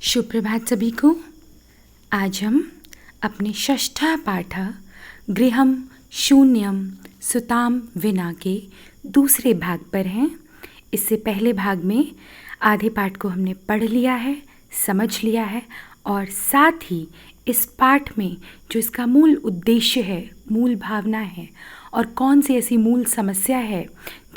सुप्रभात सभी को। आज हम अपने षष्ठा पाठ गृहम शून्यम सुताम विना के दूसरे भाग पर हैं। इससे पहले भाग में आधे पाठ को हमने पढ़ लिया है, समझ लिया है और साथ ही इस पाठ में जो इसका मूल उद्देश्य है, मूल भावना है और कौन सी ऐसी मूल समस्या है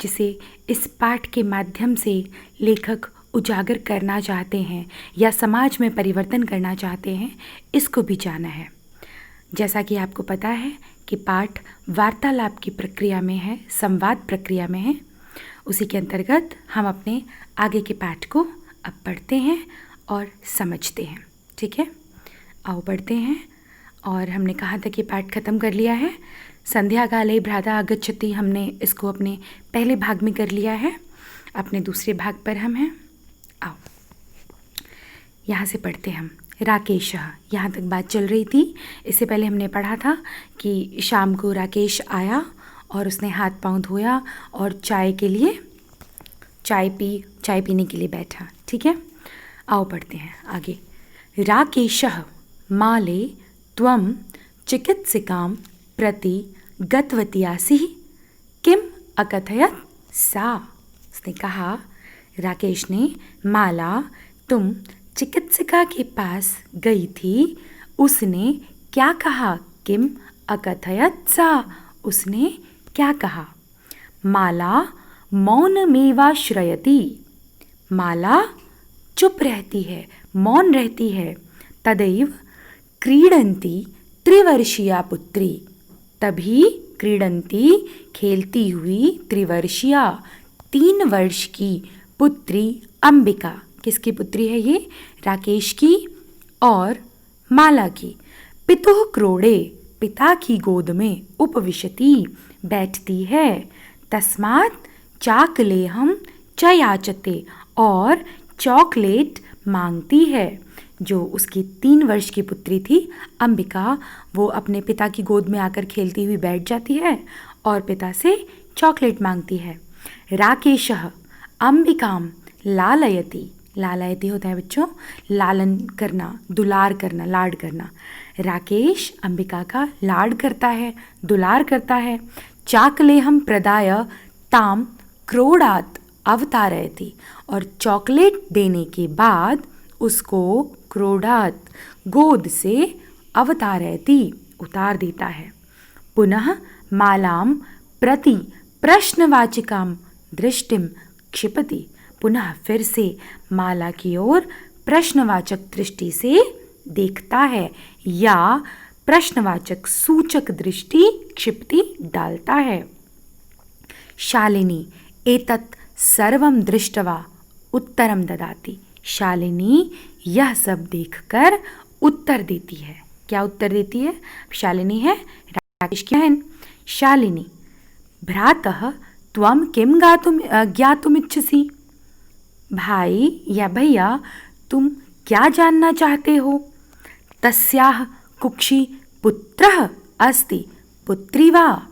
जिसे इस पाठ के माध्यम से लेखक उजागर करना चाहते हैं या समाज में परिवर्तन करना चाहते हैं, इसको भी जाना है। जैसा कि आपको पता है कि पाठ वार्तालाप की प्रक्रिया में है, संवाद प्रक्रिया में है। उसी के अंतर्गत हम अपने आगे के पाठ को अब पढ़ते हैं और समझते हैं। ठीक है, आओ पढ़ते हैं। और हमने कहा था कि पाठ ख़त्म कर लिया है। संध्या काले भ्राता आगच्छति, हमने इसको अपने पहले भाग में कर लिया है। अपने दूसरे भाग पर हम हैं। आओ यहाँ से पढ़ते हम। राकेश, यहाँ तक बात चल रही थी। इससे पहले हमने पढ़ा था कि शाम को राकेश आया और उसने हाथ पांव धोया और चाय पीने के लिए बैठा। ठीक है, आओ पढ़ते हैं आगे। राकेशः माले त्वं चिकित्सिकां प्रति गतवती आसि किम अकथयत सा। उसने कहा, राकेश ने, माला तुम चिकित्सिका के पास गई थी, उसने क्या कहा? किम अकथयत सा, उसने क्या कहा? माला मौनमेवाश्रयति, माला चुप रहती है, मौन रहती है। तदैव क्रीडन्ति त्रिवर्षीया पुत्री, तभी क्रीडन्ति खेलती हुई, त्रिवर्षीया 3 वर्ष की पुत्री अंबिका, किसकी पुत्री है ये? राकेश की और माला की। पितुः क्रोड़े, पिता की गोद में, उपविशति बैठती है। तस्मात् चाकलेहं च याचते, और चॉकलेट मांगती है। जो उसकी 3 वर्ष की पुत्री थी अंबिका, वो अपने पिता की गोद में आकर खेलती हुई बैठ जाती है और पिता से चॉकलेट मांगती है। राकेशः अंबिकाम लालयति, लालयति होता है बच्चों लालन करना, दुलार करना, लाड करना। राकेश अंबिका का लाड करता है, दुलार करता है। चाकलेहम प्रदाय ताम क्रोडात अवतारयति, और चॉकलेट देने के बाद उसको क्रोडात, गोद से, अवतारयति, उतार देता है। पुनः मालाम प्रति प्रश्नवाचिकाम दृष्टिम क्षिपति, पुनः फिर से माला की ओर प्रश्नवाचक दृष्टि से देखता है या प्रश्नवाचक सूचक दृष्टि क्षिपति डालता है। शालिनी एतत् सर्वं दृष्ट्वा उत्तरम ददाति, शालिनी यह सब देखकर उत्तर देती है। क्या उत्तर देती है? शालिनी है राकेश की बहन। शालिनी, भ्रातः त्वं किं ज्ञातुमिच्छसि, भाई या भैया तुम क्या जानना चाहते हो? तस्याः कुक्षि पुत्रः अस्ति पुत्री वा,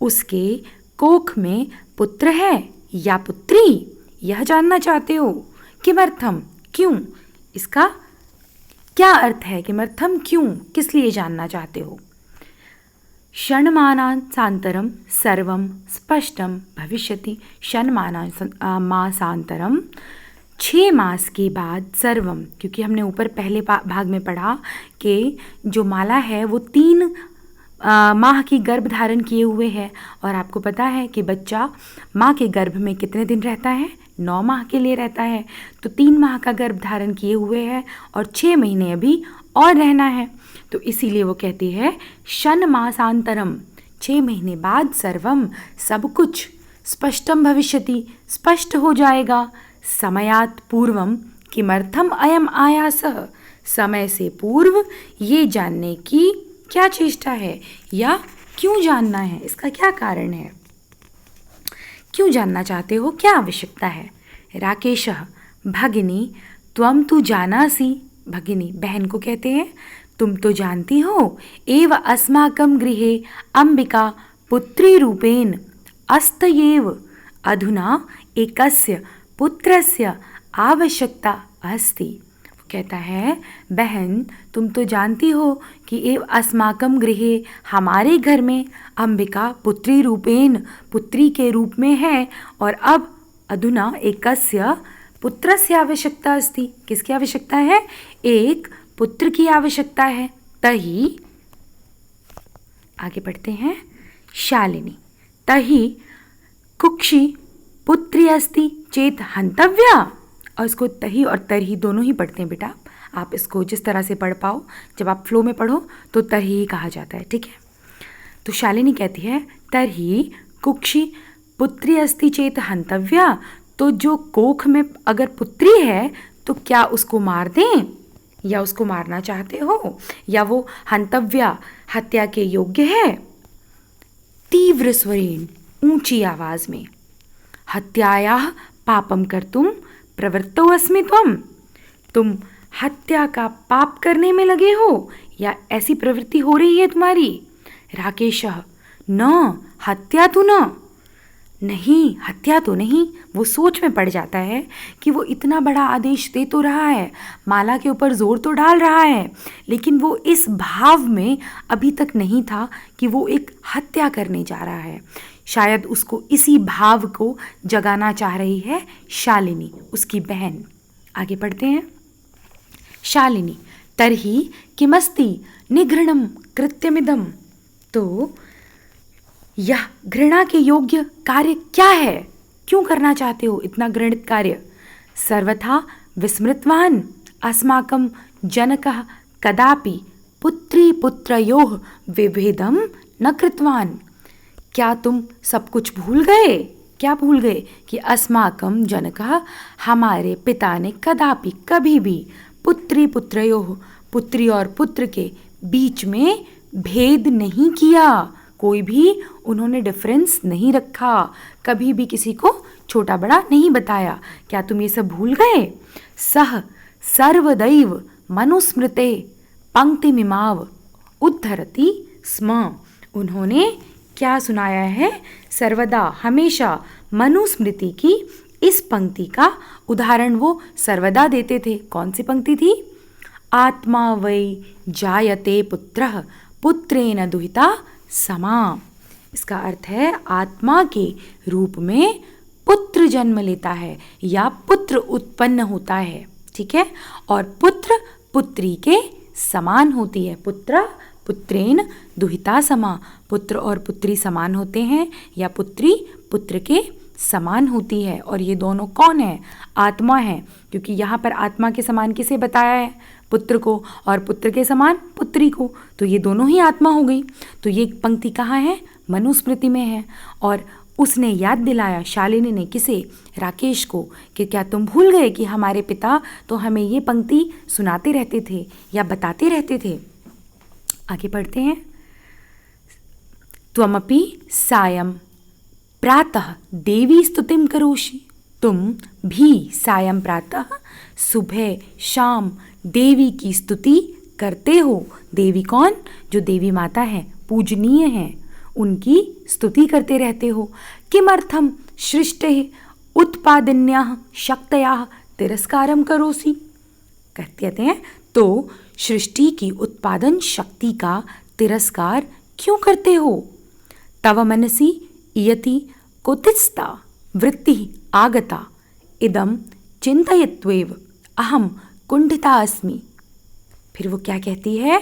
उसके कोख में पुत्र है या पुत्री, यह जानना चाहते हो? किमर्थम, क्यों, इसका क्या अर्थ है? किमर्थम, क्यों, किस लिए जानना चाहते हो? षण्मासान्तरं सर्वं स्पष्टं भविष्यति, षण्मासान्तरं 6 मास के बाद, सर्वम, क्योंकि हमने ऊपर पहले भाग में पढ़ा कि जो माला है वो 3 माह की गर्भ धारण किए हुए है। और आपको पता है कि बच्चा माँ के गर्भ में कितने दिन रहता है? 9 माह के लिए रहता है। तो 3 माह का गर्भ धारण किए हुए है और 6 महीने अभी और रहना है। तो इसीलिए वो कहती है षण्मासान्तरम, 6 महीने बाद, सर्वम, सब कुछ, स्पष्टम भविष्यति, स्पष्ट हो जाएगा। समयात् पूर्वम किमर्थम अयम आयासः, समय से पूर्व ये जानने की क्या चेष्टा है या क्यों जानना है, इसका क्या कारण है, क्यों जानना चाहते हो, क्या आवश्यकता है? राकेशः भगिनी त्वं तु जानासि, भगिनी बहन को कहते हैं, तुम तो जानती हो, एव अस्माकं गृहे अंबिका पुत्री रूपेण अस्तयेव, अधुना एकस्य पुत्रस्य आवश्यकता अस्ति। कहता है, बहन तुम तो जानती हो कि एव अस्माकं गृहे, हमारे घर में अंबिका पुत्री रूपेण, पुत्री के रूप में है, और अब अधुना एकस्य पुत्रस्य आवश्यकता अस्ति। किसकी आवश्यकता है? एक पुत्र की आवश्यकता है। तही, आगे बढ़ते हैं, शालिनी तही कुक्षी पुत्री अस्ति चेत हंतव्या। और इसको तही और तरही दोनों ही पढ़ते हैं बेटा, आप इसको जिस तरह से पढ़ पाओ, जब आप फ्लो में पढ़ो तो तरही ही कहा जाता है, ठीक है। तो शालिनी कहती है, तरही कुक्षी पुत्री अस्ति चेत हंतव्या, तो जो कोख में अगर पुत्री है तो क्या उसको मार दें, या उसको मारना चाहते हो, या वो हंतव्या हत्या के योग्य है? तीव्र स्वरेण, ऊंची आवाज में, हत्यायाः पापम कर्तुम प्रवृत्तो अस्मि त्वम, तुम हत्या का पाप करने में लगे हो, या ऐसी प्रवृत्ति हो रही है तुम्हारी? राकेशः न हत्या तो न, नहीं हत्या तो नहीं। वो सोच में पड़ जाता है कि वो इतना बड़ा आदेश दे तो रहा है, माला के ऊपर जोर तो डाल रहा है, लेकिन वो इस भाव में अभी तक नहीं था कि वो एक हत्या करने जा रहा है। शायद उसको इसी भाव को जगाना चाह रही है शालिनी, उसकी बहन। आगे पढ़ते हैं, शालिनी तरही किमस्ति निघृणम कृत्यमिदम, तो यह घृणा के योग्य कार्य क्या है? क्यों करना चाहते हो इतना घृणित कार्य? सर्वथा विस्मृतवान् अस्माकं जनकः कदापि पुत्री पुत्रयोः विभेदं न कृतवान्। क्या तुम सब कुछ भूल गए? क्या भूल गए कि अस्माकं जनकः, हमारे पिता ने कदापि कभी भी पुत्री पुत्रयोः, पुत्री और पुत्र के बीच में भेद नहीं किया, कोई भी उन्होंने डिफरेंस नहीं रखा, कभी भी किसी को छोटा बड़ा नहीं बताया। क्या तुम ये सब भूल गए? सह सर्वदैव मनुस्मृते पंक्तिमिमाव उद्धरति स्म, उन्होंने क्या सुनाया है? सर्वदा, हमेशा मनुस्मृति की इस पंक्ति का उदाहरण वो सर्वदा देते थे। कौन सी पंक्ति थी? आत्मा वै जायते पुत्रः पुत्रेण दुहिता समा। इसका अर्थ है आत्मा के रूप में पुत्र जन्म लेता है या पुत्र उत्पन्न होता है, ठीक है, और पुत्र पुत्री के समान होती है। पुत्र पुत्रेण दुहिता समा, पुत्र और पुत्री समान होते हैं, या पुत्री पुत्र के समान होती है। और ये दोनों कौन है? आत्मा है, क्योंकि यहाँ पर आत्मा के समान किसे बताया है? पुत्र को, और पुत्र के समान पुत्री को, तो ये दोनों ही आत्मा हो गई। तो ये पंक्ति कहाँ है? मनुस्मृति में है। और उसने याद दिलाया, शालिनी ने, किसे? राकेश को, कि क्या तुम भूल गए कि हमारे पिता तो हमें ये पंक्ति सुनाते रहते थे या बताते रहते थे। आगे पढ़ते हैं, त्वमपि सायं प्रातः देवी स्तुतिं करोषि, तुम भी सायं प्रातः, सुबह शाम देवी की स्तुति करते हो। देवी कौन? जो देवी माता है, पूजनीय है, उनकी स्तुति करते रहते हो। किमर्थम सृष्टे उत्पादिन्याः शक्तयाः तिरस्कारं करोसि, कहते हैं तो सृष्टि की उत्पादन शक्ति का तिरस्कार क्यों करते हो? तव मनसि इयति कुतिस्ता वृत्ति आगता इदम चिंतयत्वेव अहम कुंठिता अस्मि। फिर वो क्या कहती है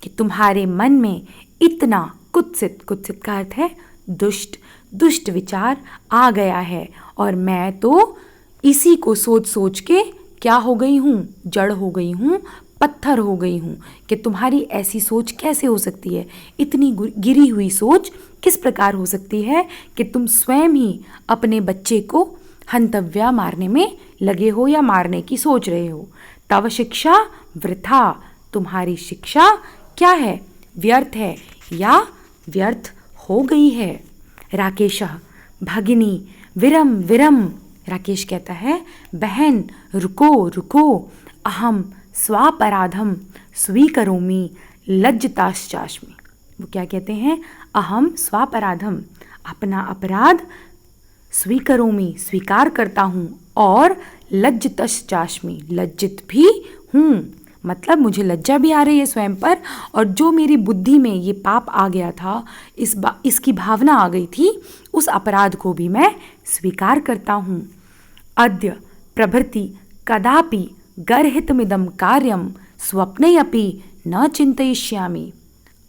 कि तुम्हारे मन में इतना कुत्सित, कुत्सित का अर्थ है दुष्ट, दुष्ट विचार आ गया है, और मैं तो इसी को सोच सोच के क्या हो गई हूँ? जड़ हो गई हूँ, पत्थर हो गई हूँ, कि तुम्हारी ऐसी सोच कैसे हो सकती है? इतनी गिरी हुई सोच किस प्रकार हो सकती है कि तुम स्वयं ही अपने बच्चे को हंतव्या मारने में लगे हो या मारने की सोच रहे हो। तव शिक्षा वृथा, तुम्हारी शिक्षा क्या है? व्यर्थ है या व्यर्थ हो गई है। राकेशः भगिनी विरम विरम, राकेश कहता है बहन रुको रुको, अहम स्वापराधम स्वीकरोमि लज्जताश्चास्मि। वो क्या कहते हैं? अहम स्वापराधम, अपना अपराध स्वीकरोमि, स्वीकार करता हूँ, और लज्जतश्चास्मि, लज्जित भी हूँ, मतलब मुझे लज्जा भी आ रही है स्वयं पर, और जो मेरी बुद्धि में ये पाप आ गया था, इसकी भावना आ गई थी, उस अपराध को भी मैं स्वीकार करता हूँ। अद्य प्रभृति कदापि गर्हितमिदं कार्यं स्वप्ने अपि न चिंतयिष्यामि।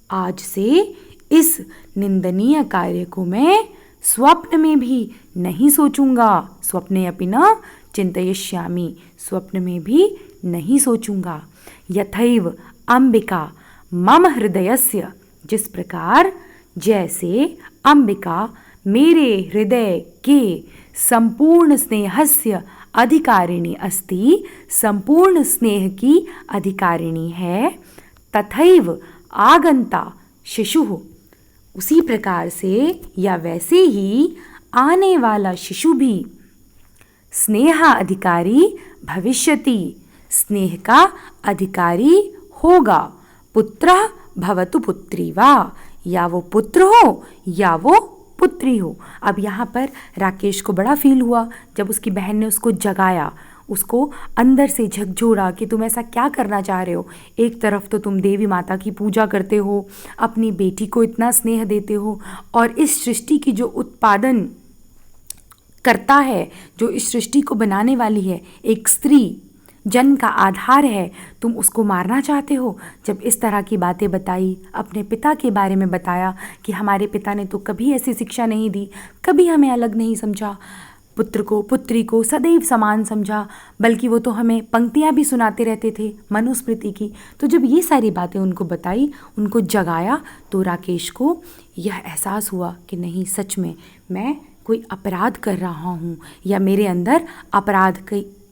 आज से इस निंदनीय कार्य को मैं स्वप्न में भी नहीं सोचूंगा। स्वप्ने अपि न चिंतयिष्यामि, स्वप्न में भी नहीं सोचूंगा। यथैव अंबिका मम हृदयस्य, जिस प्रकार जैसे अंबिका मेरे हृदय के संपूर्ण स्नेहस्य अधिकारिणी अस्ति, संपूर्ण स्नेह की अधिकारिणी है, तथैव आगंता शिशुः, उसी प्रकार से या वैसे ही आने वाला शिशु भी स्नेह अधिकारी भविष्यति, स्नेह का अधिकारी होगा। पुत्र भवतु पुत्री वा, या वो पुत्र हो या वो पुत्री हो। अब यहाँ पर राकेश को बड़ा फील हुआ जब उसकी बहन ने उसको जगाया, उसको अंदर से झकझोरा कि तुम ऐसा क्या करना चाह रहे हो। एक तरफ तो तुम देवी माता की पूजा करते हो, अपनी बेटी को इतना स्नेह देते हो, और इस सृष्टि की जो उत्पादन करता है, जो इस सृष्टि को बनाने वाली है, एक स्त्री जन्म का आधार है, तुम उसको मारना चाहते हो। जब इस तरह की बातें बताई, अपने पिता के बारे में बताया कि हमारे पिता ने तो कभी ऐसी शिक्षा नहीं दी, कभी हमें अलग नहीं समझा, पुत्र को पुत्री को सदैव समान समझा, बल्कि वो तो हमें पंक्तियाँ भी सुनाते रहते थे मनुस्मृति की। तो जब ये सारी बातें उनको बताई, उनको जगाया, तो राकेश को यह एहसास हुआ कि नहीं, सच में मैं कोई अपराध कर रहा हूँ, या मेरे अंदर अपराध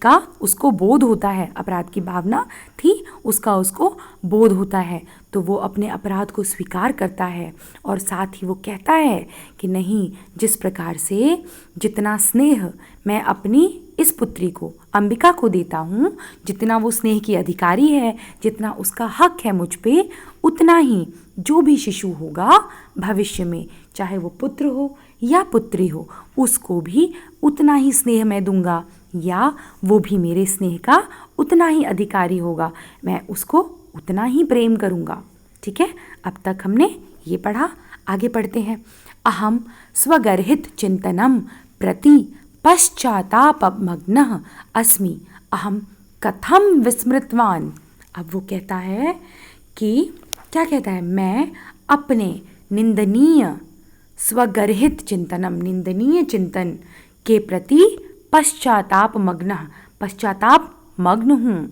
का उसको बोध होता है, अपराध की भावना थी, उसका उसको बोध होता है। तो वो अपने अपराध को स्वीकार करता है, और साथ ही वो कहता है कि नहीं, जिस प्रकार से जितना स्नेह मैं अपनी इस पुत्री को, अंबिका को देता हूँ, जितना वो स्नेह की अधिकारी है, जितना उसका हक है मुझ पे, उतना ही जो भी शिशु होगा भविष्य में, चाहे वो पुत्र हो या पुत्री हो, उसको भी उतना ही स्नेह मैं दूंगा, या वो भी मेरे स्नेह का उतना ही अधिकारी होगा, मैं उसको उतना ही प्रेम करूँगा। ठीक है, अब तक हमने ये पढ़ा, आगे पढ़ते हैं। अहम स्वगर्हित चिंतनम प्रति पश्चातापमग्नः अस्मि, अहम कथम विस्मृतवान। अब वो कहता है कि क्या कहता है, मैं अपने निंदनीय स्वगर्हित चिंतनम, निंदनीय चिंतन के प्रति पश्चाताप मग्न हूँ।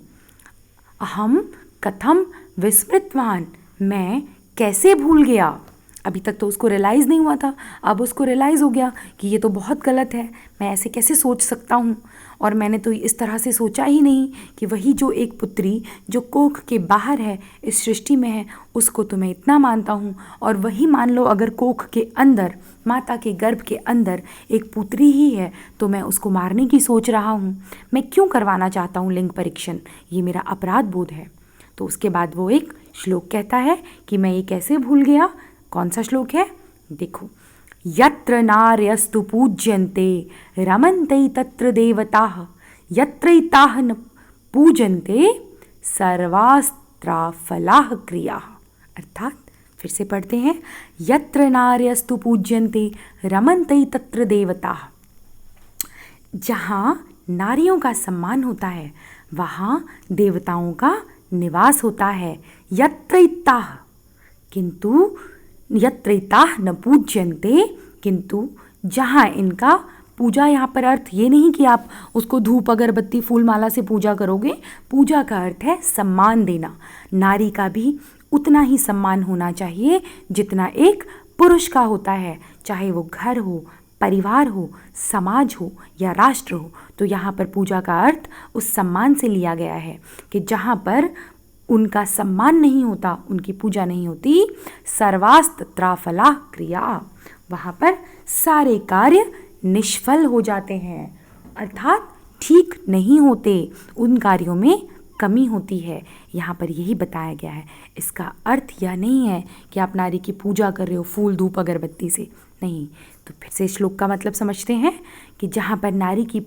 अहम कथम विस्मृतवान, मैं कैसे भूल गया। अभी तक तो उसको रियलाइज़ नहीं हुआ था, अब उसको रियलाइज़ हो गया कि ये तो बहुत गलत है, मैं ऐसे कैसे सोच सकता हूँ, और मैंने तो इस तरह से सोचा ही नहीं कि वही जो एक पुत्री जो कोख के बाहर है, इस सृष्टि में है, उसको तो मैं इतना मानता हूँ, और वही मान लो अगर कोख के अंदर, माता के गर्भ के अंदर एक पुत्री ही है, तो मैं उसको मारने की सोच रहा हूँ। मैं क्यों करवाना चाहता हूँ लिंग परीक्षण, ये मेरा अपराध बोध है। तो उसके बाद वो एक श्लोक कहता है कि मैं ये कैसे भूल गया। कौन सा श्लोक है, देखो, यत्र नार्यस्तु पूज्यन्ते रमन्ते तत्र देवताः, यत्रैताः न पूजन्ते सर्वास्त्राफलाः क्रियाः। अर्थात फिर से पढ़ते हैं, यत्र नार्यस्तु पूज्यन्ते रमन्ते तत्र देवताः, जहाँ नारियों का सम्मान होता है वहाँ देवताओं का निवास होता है। यत्रैताः, किंतु यत्रैताः न पूज्यन्ते, किंतु जहाँ इनका पूजा, यहाँ पर अर्थ ये नहीं कि आप उसको धूप अगरबत्ती फूल माला से पूजा करोगे, पूजा का अर्थ है सम्मान देना। नारी का भी उतना ही सम्मान होना चाहिए जितना एक पुरुष का होता है, चाहे वो घर हो, परिवार हो, समाज हो या राष्ट्र हो। तो यहाँ पर पूजा का अर्थ उस सम्मान से लिया गया है कि जहाँ पर उनका सम्मान नहीं होता, उनकी पूजा नहीं होती, सर्वास्त्राफला क्रिया, वहाँ पर सारे कार्य निष्फल हो जाते हैं, अर्थात ठीक नहीं होते, उन कार्यों में कमी होती है। यहाँ पर यही बताया गया है। इसका अर्थ यह नहीं है कि आप नारी की पूजा कर रहे हो फूल धूप अगरबत्ती से, नहीं। तो फिर से श्लोक का मतलब समझते हैं कि जहाँ पर नारी की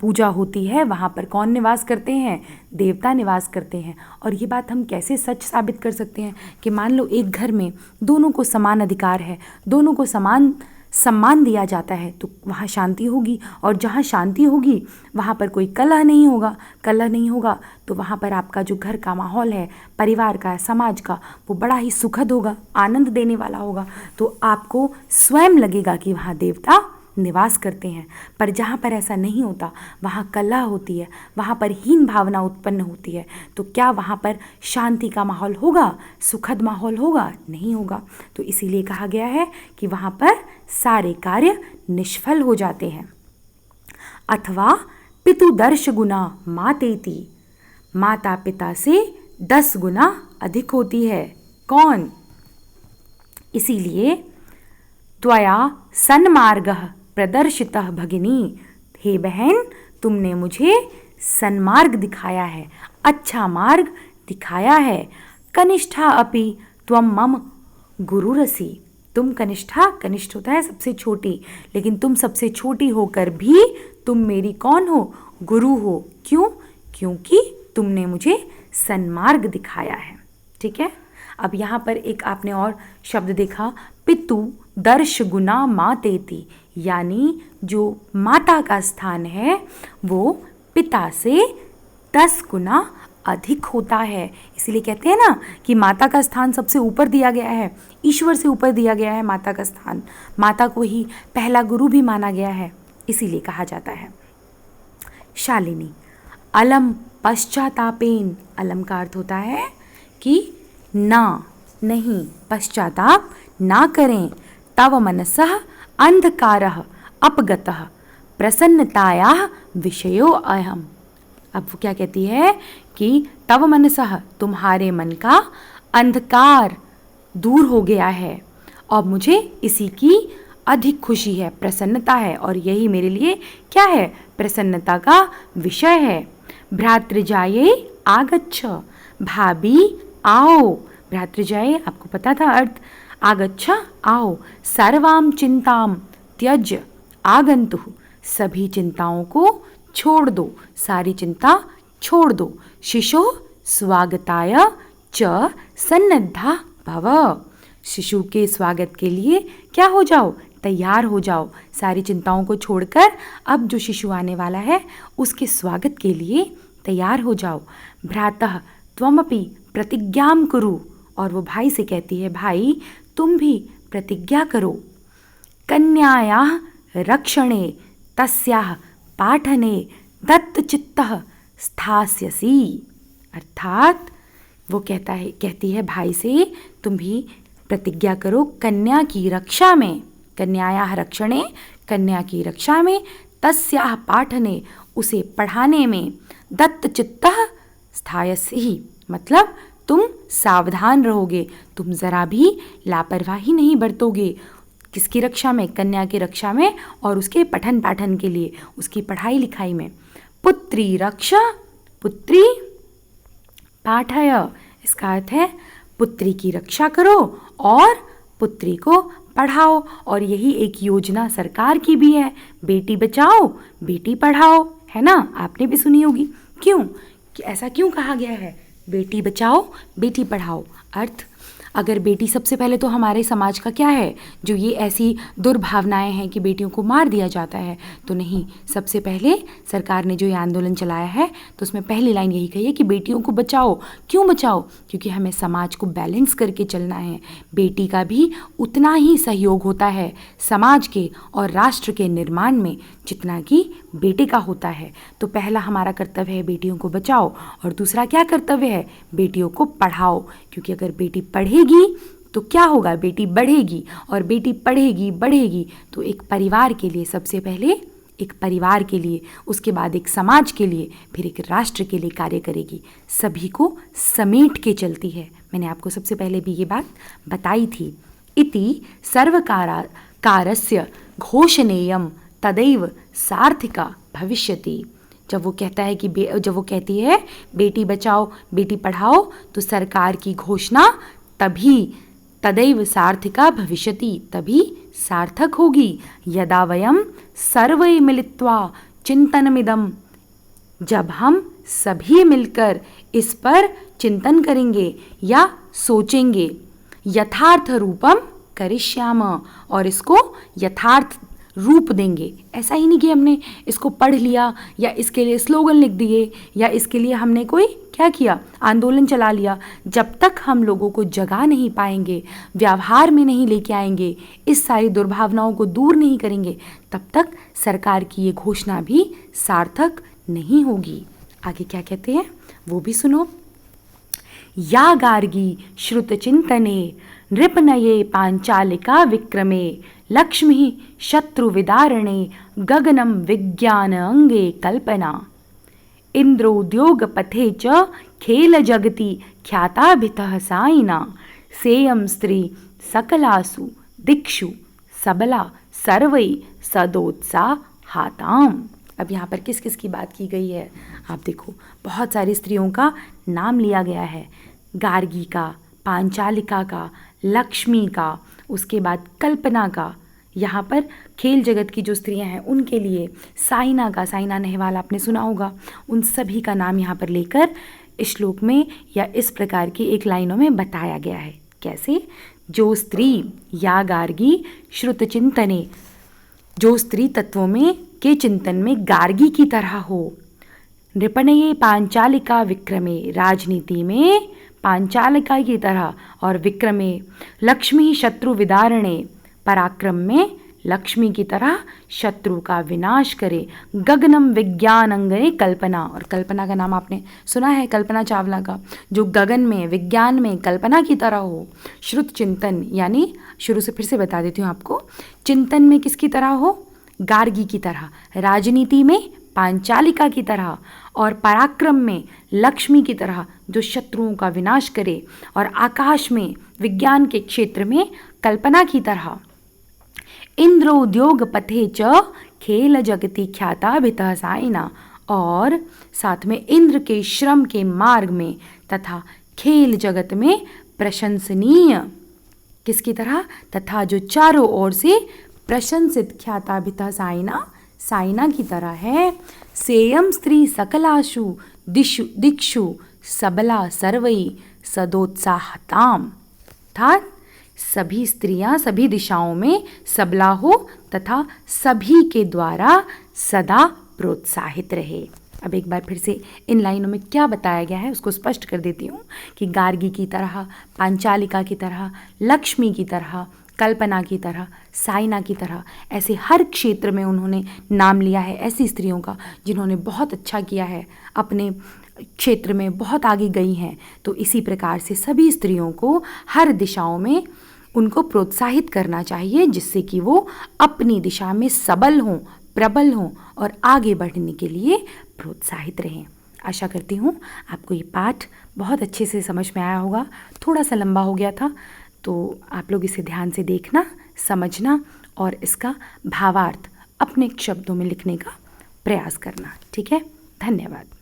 पूजा होती है वहाँ पर कौन निवास करते हैं? देवता निवास करते हैं। और ये बात हम कैसे सच साबित कर सकते हैं कि मान लो एक घर में दोनों को समान अधिकार है, दोनों को समान सम्मान दिया जाता है, तो वहाँ शांति होगी। और जहाँ शांति होगी वहाँ पर कोई कलह नहीं होगा। कलह नहीं होगा तो वहाँ पर आपका जो घर का माहौल है, परिवार का, समाज का, वो बड़ा ही सुखद होगा, आनंद देने वाला होगा। तो आपको स्वयं लगेगा कि वहाँ देवता निवास करते हैं। पर जहाँ पर ऐसा नहीं होता, वहाँ कलह होती है, वहाँ पर हीन भावना उत्पन्न होती है, तो क्या वहाँ पर शांति का माहौल होगा, सुखद माहौल होगा? नहीं होगा। तो इसीलिए कहा गया है कि वहाँ पर सारे कार्य निष्फल हो जाते हैं। अथवा पितुदर्श गुना मातेति, माता पिता से 10 गुना अधिक होती है। कौन? इसीलिए त्वया सन्मार्गः प्रदर्शितः भगिनी, हे बहन तुमने मुझे सन्मार्ग दिखाया है, अच्छा मार्ग दिखाया है। कनिष्ठा अपि त्वं मम गुरुरसि, तुम कनिष्ठा, कनिष्ठ होता है सबसे छोटी, लेकिन तुम सबसे छोटी होकर भी तुम मेरी कौन हो? गुरु हो। क्यों? क्योंकि तुमने मुझे सन्मार्ग दिखाया है। ठीक है। अब यहाँ पर एक आपने और शब्द देखा, पितु दर्श गुना मातेति, यानी जो माता का स्थान है वो पिता से 10 गुना अधिक होता है। इसीलिए कहते हैं ना कि माता का स्थान सबसे ऊपर दिया गया है, ईश्वर से ऊपर दिया गया है माता का स्थान। माता को ही पहला गुरु भी माना गया है, इसीलिए कहा जाता है। शालिनी, अलम पश्चातापेन, अलम का अर्थ होता है कि ना, नहीं, पश्चाताप ना करें। तव मनसः अंधकारः अपगतः प्रसन्नतायाः विषयो अहम्। अब वो क्या कहती है कि तव मनसः, तुम्हारे मन का अंधकार दूर हो गया है और मुझे इसी की अधिक खुशी है, प्रसन्नता है, और यही मेरे लिए क्या है? प्रसन्नता का विषय है। भ्रातृजाये आगच्छ, भाभी आओ। भ्रातृजाये आपको पता था अर्थ, आगच्छ आओ। सर्वाम चिंताम त्यज आगंतु, सभी चिंताओं को छोड़ दो, सारी चिंता छोड़ दो। शिशु स्वागताय च सन्नद्धा भव, शिशु के स्वागत के लिए क्या हो जाओ? तैयार हो जाओ। सारी चिंताओं को छोड़कर अब जो शिशु आने वाला है उसके स्वागत के लिए तैयार हो जाओ। भ्रातः त्वमपि प्रतिज्ञां कुरु, और वो भाई से कहती है, भाई तुम भी प्रतिज्ञा करो। कन्यायाः रक्षणे तस्याः पाठने दत्तचित्तः स्थास्यसि, अर्थात वो कहती है भाई से, तुम भी प्रतिज्ञा करो कन्या की रक्षा में, कन्यायाः रक्षणे, कन्या की रक्षा में, तस्याः पाठने, उसे पढ़ाने में, दत्तचित्तः स्थास्यसि, मतलब तुम सावधान रहोगे, तुम ज़रा भी लापरवाही नहीं बरतोगे। किसकी रक्षा में? कन्या की रक्षा में और उसके पठन पाठन के लिए, उसकी पढ़ाई लिखाई में। पुत्री रक्षा, पुत्री पाठय, इसका अर्थ है पुत्री की रक्षा करो और पुत्री को पढ़ाओ। और यही एक योजना सरकार की भी है, बेटी बचाओ बेटी पढ़ाओ, है ना? आपने भी सुनी होगी। क्यों? कि ऐसा क्यों कहा गया है? बेटी बचाओ बेटी पढ़ाओ। अर्थ, अगर बेटी, सबसे पहले तो हमारे समाज का क्या है, जो ये ऐसी दुर्भावनाएं हैं कि बेटियों को मार दिया जाता है, तो नहीं, सबसे पहले सरकार ने जो ये आंदोलन चलाया है तो उसमें पहली लाइन यही कही है कि बेटियों को बचाओ। क्यों बचाओ? क्योंकि हमें समाज को बैलेंस करके चलना है। बेटी का भी उतना ही सहयोग होता है समाज के और राष्ट्र के निर्माण में जितना कि बेटे का होता है। तो पहला हमारा कर्तव्य है बेटियों को बचाओ, और दूसरा क्या कर्तव्य है? बेटियों को पढ़ाओ। क्योंकि अगर बेटी पढ़ेगी तो क्या होगा? बेटी बढ़ेगी, और बेटी पढ़ेगी बढ़ेगी तो एक परिवार के लिए, सबसे पहले एक परिवार के लिए, उसके बाद एक समाज के लिए, फिर एक राष्ट्र के लिए कार्य करेगी। सभी को समेट के चलती है। मैंने आपको सबसे पहले भी ये बात बताई थी। इति सर्वकारस्य घोषणेयम तदैव सार्थिका भविष्यति। जब वो कहती है बेटी बचाओ बेटी पढ़ाओ, तो सरकार की घोषणा तदैव सार्थिका भविष्यति, तभी सार्थक होगी। यदा वयं सर्वे मिलित्वा चिंतनमिदं, जब हम सभी मिलकर इस पर चिंतन करेंगे या सोचेंगे, यथार्थ रूपम करिष्याम, और इसको यथार्थ रूप देंगे। ऐसा ही नहीं कि हमने इसको पढ़ लिया या इसके लिए स्लोगन लिख दिए या इसके लिए हमने कोई क्या किया, आंदोलन चला लिया। जब तक हम लोगों को जगा नहीं पाएंगे, व्यवहार में नहीं लेके आएंगे, इस सारी दुर्भावनाओं को दूर नहीं करेंगे, तब तक सरकार की ये घोषणा भी सार्थक नहीं होगी। आगे क्या कहते हैं वो भी सुनो। या गार्गी श्रुतचिंतने नृपनये पांचालिका विक्रमे लक्ष्मी शत्रुविदारणे गगनं विज्ञान अंगे कल्पना इंद्रोद्योग पथे च खेल जगति ख्याताभितः साइना सेयं स्त्री सकलासु दिक्षु सबला सर्वै सदोत्साहाताम। अब यहाँ पर किस किस की बात की गई है आप देखो, बहुत सारी स्त्रियों का नाम लिया गया है। गार्गी का, पांचालिका का, लक्ष्मी का, उसके बाद कल्पना का, यहाँ पर खेल जगत की जो स्त्रियां हैं उनके लिए साइना का, साइना नेहवाल आपने सुना होगा, उन सभी का नाम यहाँ पर लेकर इस श्लोक में या इस प्रकार की एक लाइनों में बताया गया है। कैसे? जो स्त्री या गार्गी श्रुत चिंतने, जो स्त्री तत्वों में के चिंतन में गार्गी की तरह हो, नृपणये पांचालिका विक्रमे, राजनीति में पांचालिका की तरह, और विक्रमे लक्ष्मी शत्रु विदारणे, पराक्रम में लक्ष्मी की तरह शत्रु का विनाश करे, गगनम विज्ञान अंगे कल्पना, और कल्पना का नाम आपने सुना है, कल्पना चावला का, जो गगन में विज्ञान में कल्पना की तरह हो। श्रुत चिंतन यानी, शुरू से फिर से बता देती हूँ आपको, चिंतन में किसकी तरह हो? गार्गी की तरह, राजनीति में पांचालिका की तरह, और पराक्रम में लक्ष्मी की तरह जो शत्रुओं का विनाश करे, और आकाश में विज्ञान के क्षेत्र में कल्पना की तरह। इंद्र उद्योग पथे च खेल जगति ख्याताभितः साइना, और साथ में इंद्र के श्रम के मार्ग में तथा खेल जगत में प्रशंसनीय किसकी तरह? तथा जो चारों ओर से प्रशंसित ख्याताभितः साइना, साइना की तरह है। सेयम स्त्री सकलाशु दिक्षु सबला सर्वई सदोत्साहताम, अर्थात सभी स्त्रियां सभी दिशाओं में सबला हो तथा सभी के द्वारा सदा प्रोत्साहित रहे। अब एक बार फिर से इन लाइनों में क्या बताया गया है उसको स्पष्ट कर देती हूँ कि गार्गी की तरह, पांचालिका की तरह, लक्ष्मी की तरह, कल्पना की तरह, साइना की तरह, ऐसे हर क्षेत्र में उन्होंने नाम लिया है ऐसी स्त्रियों का जिन्होंने बहुत अच्छा किया है, अपने क्षेत्र में बहुत आगे गई हैं। तो इसी प्रकार से सभी स्त्रियों को हर दिशाओं में उनको प्रोत्साहित करना चाहिए, जिससे कि वो अपनी दिशा में सबल हों, प्रबल हों और आगे बढ़ने के लिए प्रोत्साहित रहें। आशा करती हूँ आपको ये पाठ बहुत अच्छे से समझ में आया होगा। थोड़ा सा लंबा हो गया था, तो आप लोग इसे ध्यान से देखना, समझना और इसका भावार्थ अपने शब्दों में लिखने का प्रयास करना। ठीक है, धन्यवाद।